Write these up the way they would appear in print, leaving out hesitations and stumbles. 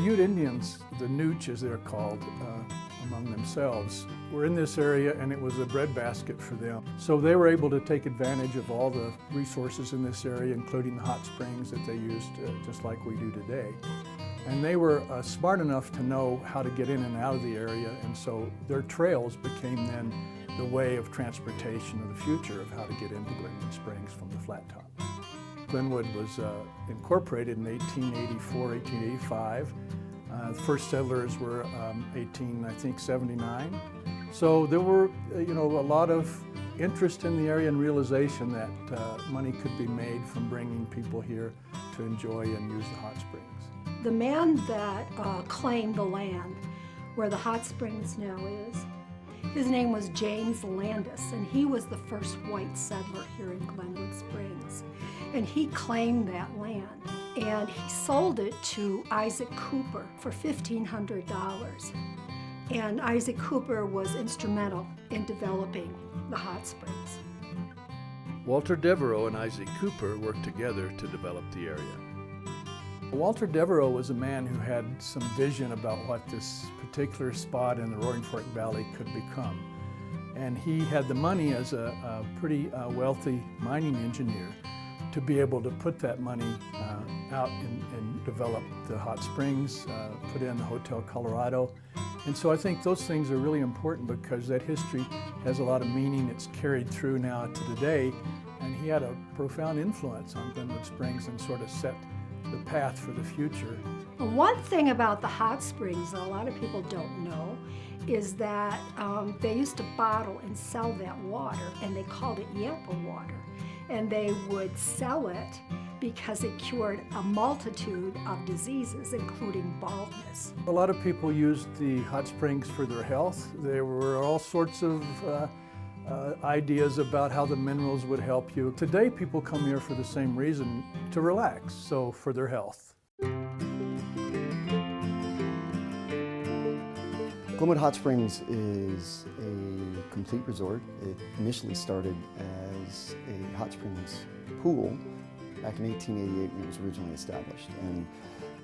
Ute Indians, the Nooch as they're called among themselves, were in this area, and it was a breadbasket for them. So they were able to take advantage of all the resources in this area, including the hot springs that they used just like we do today. And they were smart enough to know how to get in and out of the area, and so their trails became then the way of transportation of the future of how to get into Glenwood Springs from the flat top. Glenwood was incorporated in 1884, 1885. The first settlers were 1879. So there were, a lot of interest in the area and realization that money could be made from bringing people here to enjoy and use the hot springs. The man that claimed the land where the hot springs now is, his name was James Landis, and he was the first white settler here in Glenwood Springs. And he claimed that land, and he sold it to Isaac Cooper for $1,500. And Isaac Cooper was instrumental in developing the hot springs. Walter Devereaux and Isaac Cooper worked together to develop the area. Walter Devereaux was a man who had some vision about what this particular spot in the Roaring Fork Valley could become. And he had the money as a pretty wealthy mining engineer to be able to put that money out and develop the hot springs, put in the Hotel Colorado. And so I think those things are really important because that history has a lot of meaning. It's carried through now to today, and he had a profound influence on Glenwood Springs and sort of set the path for the future. Well, one thing about the hot springs that a lot of people don't know is that they used to bottle and sell that water, and they called it Yampa water. And they would sell it because it cured a multitude of diseases, including baldness. A lot of people used the hot springs for their health. There were all sorts of ideas about how the minerals would help you. Today, people come here for the same reason, to relax, so for their health. Glenwood Hot Springs is a complete resort. It initially started as a hot springs pool back in 1888 when it was originally established. And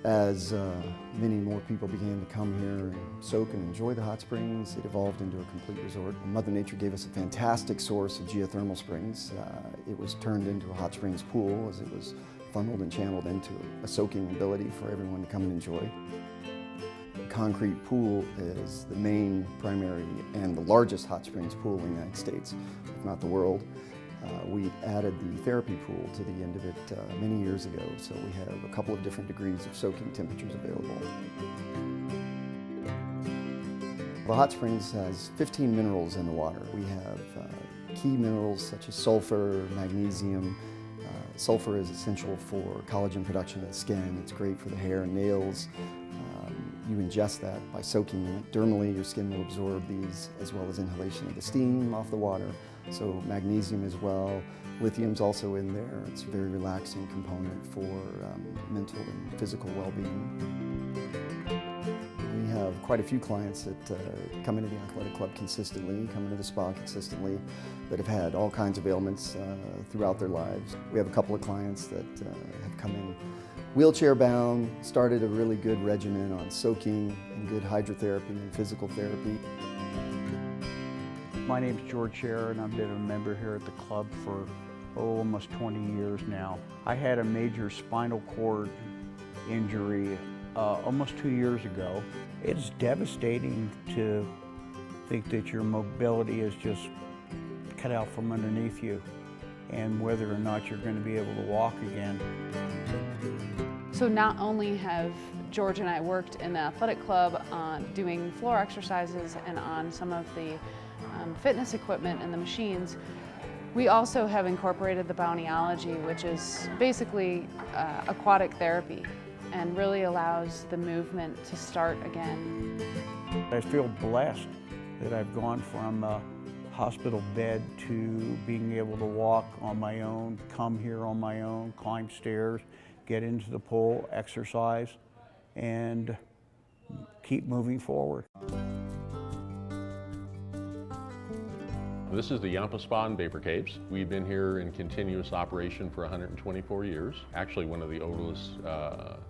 as many more people began to come here and soak and enjoy the hot springs, it evolved into a complete resort. Mother Nature gave us a fantastic source of geothermal springs. It was turned into a hot springs pool as it was funneled and channeled into a soaking ability for everyone to come and enjoy. The concrete pool is the main, primary, and the largest hot springs pool in the United States, if not the world. We added the therapy pool to the end of it many years ago, so we have a couple of different degrees of soaking temperatures available. The hot springs has 15 minerals in the water. We have key minerals such as sulfur, magnesium. Sulfur is essential for collagen production of the skin. It's great for the hair and nails. You ingest that by soaking in it. Dermally, your skin will absorb these, as well as inhalation of the steam off the water. So magnesium as well. Lithium's also in there. It's a very relaxing component for mental and physical well-being. We have quite a few clients that come into the Athletic Club consistently, come into the spa consistently, that have had all kinds of ailments throughout their lives. We have a couple of clients that have come in wheelchair bound, started a really good regimen on soaking and good hydrotherapy and physical therapy. My name's George Scherer, and I've been a member here at the club for almost 20 years now. I had a major spinal cord injury almost 2 years ago. It's devastating to think that your mobility is just cut out from underneath you, and whether or not you're going to be able to walk again. So not only have George and I worked in the athletic club on doing floor exercises and on some of the fitness equipment and the machines, we also have incorporated the Bountyology, which is basically aquatic therapy and really allows the movement to start again. I feel blessed that I've gone from a hospital bed to being able to walk on my own, come here on my own, climb stairs, get into the pool, exercise, and keep moving forward. This is the Yampa Spa and Vapor Caves. We've been here in continuous operation for 124 years. Actually one of the oldest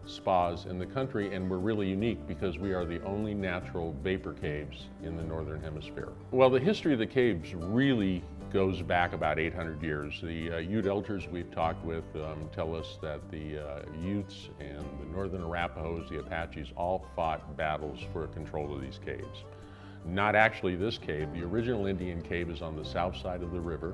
spas in the country, and we're really unique because we are the only natural vapor caves in the Northern Hemisphere. Well, the history of the caves really goes back about 800 years. The Ute elders we've talked with tell us that the Utes and the Northern Arapahoes, the Apaches, all fought battles for control of these caves. Not actually this cave. The original Indian cave is on the south side of the river.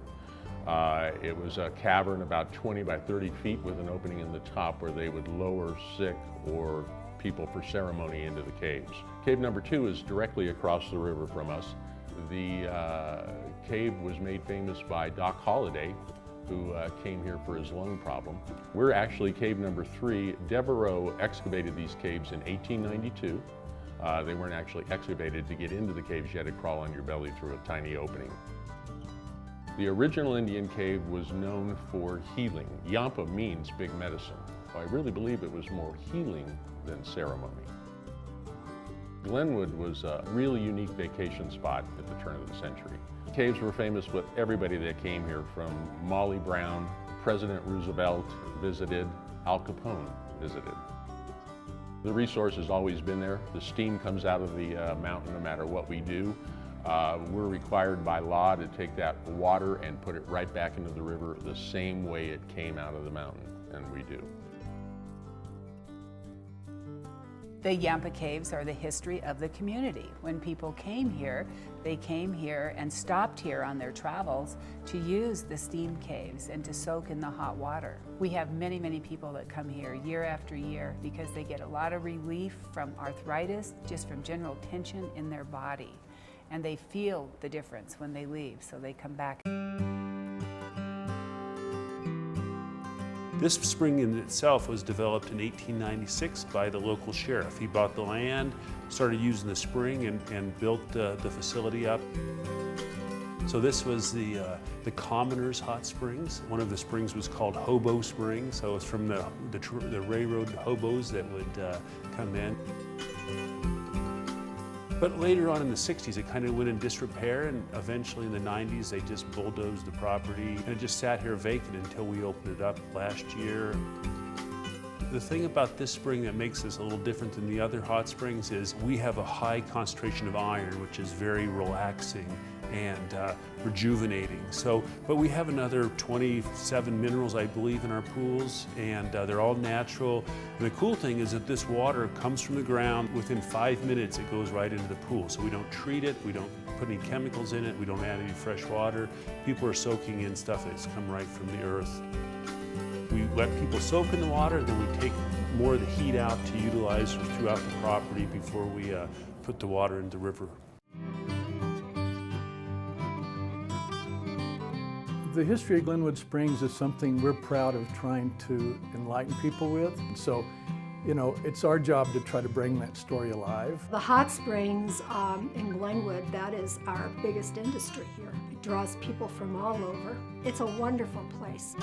It was a cavern about 20 by 30 feet with an opening in the top where they would lower sick or people for ceremony into the caves. Cave number 2 is directly across the river from us. The cave was made famous by Doc Holliday, who came here for his lung problem. We're actually cave number 3. Devereaux excavated these caves in 1892. They weren't actually excavated to get into the caves. You had to crawl on your belly through a tiny opening. The original Indian cave was known for healing. Yampa means big medicine. So I really believe it was more healing than ceremony. Glenwood was a really unique vacation spot at the turn of the century. Caves were famous with everybody that came here, from Molly Brown, President Roosevelt visited, Al Capone visited. The resource has always been there. The steam comes out of the mountain no matter what we do. We're required by law to take that water and put it right back into the river the same way it came out of the mountain, and we do. The Yampa Caves are the history of the community. When people came here, they came here and stopped here on their travels to use the steam caves and to soak in the hot water. We have many, many people that come here year after year because they get a lot of relief from arthritis, just from general tension in their body. And they feel the difference when they leave, so they come back. This spring in itself was developed in 1896 by the local sheriff. He bought the land, started using the spring, and built the facility up. So this was the Commoners Hot Springs. One of the springs was called Hobo Springs, so it's from the railroad hobos that would come in. But later on in the 60s, it kind of went in disrepair, and eventually in the 90s, they just bulldozed the property, and it just sat here vacant until we opened it up last year. The thing about this spring that makes this a little different than the other hot springs is we have a high concentration of iron, which is very relaxing and rejuvenating. But we have another 27 minerals, I believe, in our pools, and they're all natural. And the cool thing is that this water comes from the ground. Within 5 minutes, it goes right into the pool. So we don't treat it, we don't put any chemicals in it, we don't add any fresh water. People are soaking in stuff that's come right from the earth. We let people soak in the water, then we take more of the heat out to utilize throughout the property before we put the water in the river. The history of Glenwood Springs is something we're proud of trying to enlighten people with. So, you know, it's our job to try to bring that story alive. The hot springs in Glenwood, that is our biggest industry here. It draws people from all over. It's a wonderful place.